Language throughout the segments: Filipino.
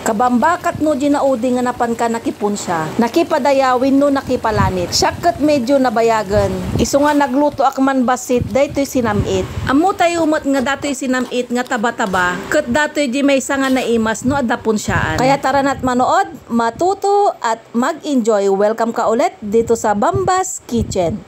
Kabambakat no ginaudi nga napan ka nakipun siya. Nakipadayawin no nakipalanit. Siyakat medyo nabayagan. Iso nga nagluto akman basit daytoy sinamit. Amo tayo umot nga datoy sinamit nga taba-taba. Ket datoy di may nga naimas no adapon siyaan. Kaya tara na't manood, matuto at mag-enjoy. Welcome ka ulit dito sa Bambas Kitchen.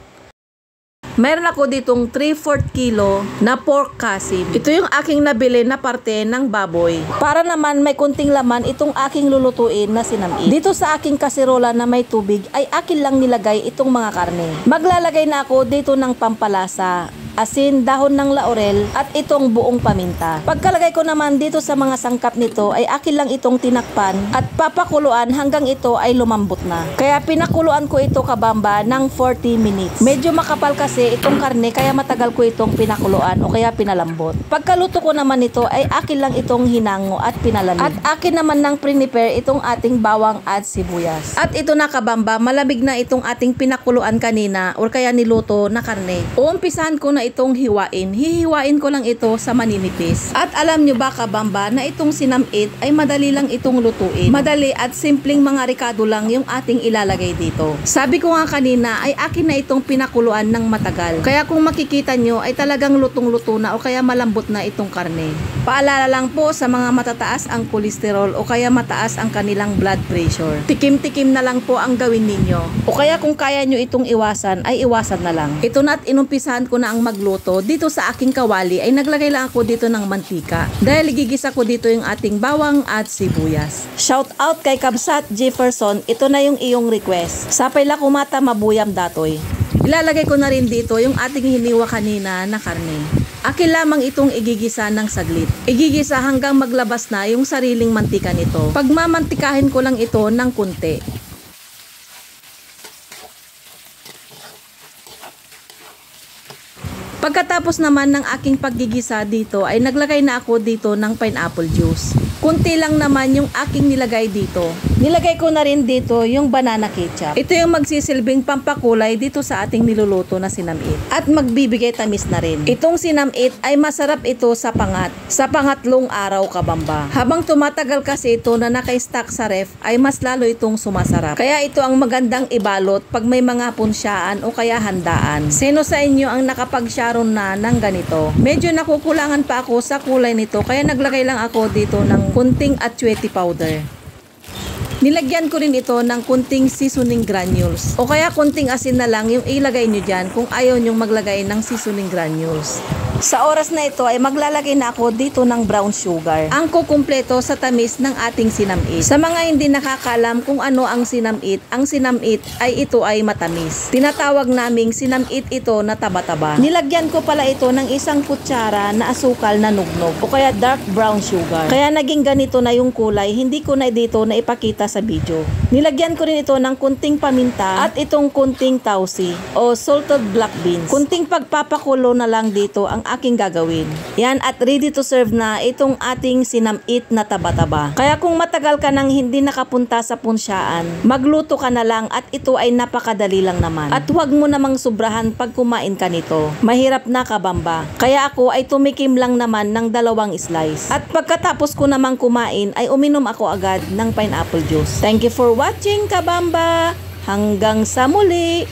Meron ako ditong 3/4 kilo na pork kasim. Ito yung aking nabili na parte ng baboy. Para naman may kunting laman itong aking lulutuin na sinamit. Dito sa aking kaserola na may tubig ay akin lang nilagay itong mga karne. Maglalagay na ako dito ng pampalasa, asin, dahon ng laurel at itong buong paminta. Pagkalagay ko naman dito sa mga sangkap nito ay akin lang itong tinakpan at papakuluan hanggang ito ay lumambot na. Kaya pinakuluan ko ito kabamba ng 40 minutes. Medyo makapal kasi itong karne kaya matagal ko itong pinakuluan o kaya pinalambot. Pagkaluto ko naman ito ay akin lang itong hinango at pinalamig. At akin naman nang prepare itong ating bawang at sibuyas. At ito na kabamba, malamig na itong ating pinakuluan kanina o kaya niluto na karne. Uumpisahan ko na itong hiwain. Hihiwain ko lang ito sa maninipis. At alam nyo ba kabamba na itong sinamit ay madali lang itong lutuin. Madali at simpleng mga rikado lang yung ating ilalagay dito. Sabi ko nga kanina ay akin na itong pinakuluan ng matagal. Kaya kung makikita nyo ay talagang lutong-luto na o kaya malambot na itong karne. Paalala lang po sa mga matataas ang kolesterol o kaya mataas ang kanilang blood pressure. Tikim-tikim na lang po ang gawin ninyo. O kaya kung kaya nyo itong iwasan ay iwasan na lang. Ito na at inumpisahan ko na ang magluto. Dito sa aking kawali ay naglagay lang ako dito ng mantika. Dahil igigisa ko dito yung ating bawang at sibuyas. Shout out kay Kabsat Jefferson, ito na yung iyong request. Sapay la kumata mabuyam datoy. Ilalagay ko na rin dito yung ating hiniwa kanina na karne. Akin lamang itong igigisa ng saglit. Igigisa hanggang maglabas na yung sariling mantika nito. Pagmamantikahin ko lang ito ng kunti. Pagkatapos naman ng aking paggigisa dito ay naglagay na ako dito ng pineapple juice. Kunti lang naman yung aking nilagay dito. Nilagay ko na rin dito yung banana ketchup. Ito yung magsisilbing pampakulay dito sa ating niluluto na sinamit. At magbibigay tamis na rin. Itong sinamit ay masarap ito sa pangatlong araw kabamba. Habang tumatagal kasi ito na naka-stack sa ref ay mas lalo itong sumasarap. Kaya ito ang magandang ibalot pag may mga punsyaan o kaya handaan. Sino sa inyo ang nakapag-sharon na ng ganito? Medyo nakukulangan pa ako sa kulay nito kaya naglagay lang ako dito ng kunting atsuete powder. Nilagyan ko rin ito ng kunting seasoning granules. O kaya kunting asin na lang yung ilagay nyo dyan kung ayaw nyong maglagay ng seasoning granules. Sa oras na ito ay maglalagay na ako dito ng brown sugar. Ang kukumpleto sa tamis ng ating sinamit. Sa mga hindi nakakalam kung ano ang sinamit ay ito ay matamis. Tinatawag naming sinamit ito na taba-taba. Nilagyan ko pala ito ng 1 kutsara na asukal na nugnog o kaya dark brown sugar. Kaya naging ganito na yung kulay, hindi ko na dito na ipakita sa video. Nilagyan ko rin ito ng kunting paminta at itong kunting tausi o salted black beans. Kunting pagpapakulo na lang dito ang aking gagawin. Yan at ready to serve na itong ating sinamit na taba-taba. Kaya kung matagal ka nang hindi nakapunta sa punsyaan, magluto ka na lang at ito ay napakadali lang naman. At huwag mo namang sobrahan pag kumain ka nito. Mahirap na kabamba. Kaya ako ay tumikim lang naman ng 2 slice. At pagkatapos ko namang kumain ay uminom ako agad ng pineapple juice. Thank you for watching kabamba. Hanggang sa muli.